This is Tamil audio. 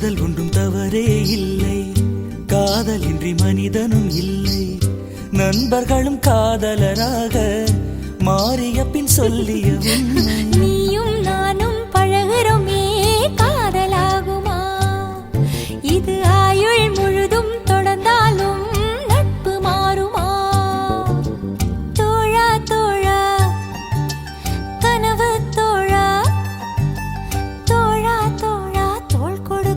காதல் ஒன்றும் தவறே இல்லை, காதலின்றி மனிதனும் இல்லை. நண்பர்களும் காதலராக மாறிய பின் சொல்லிய உண்மை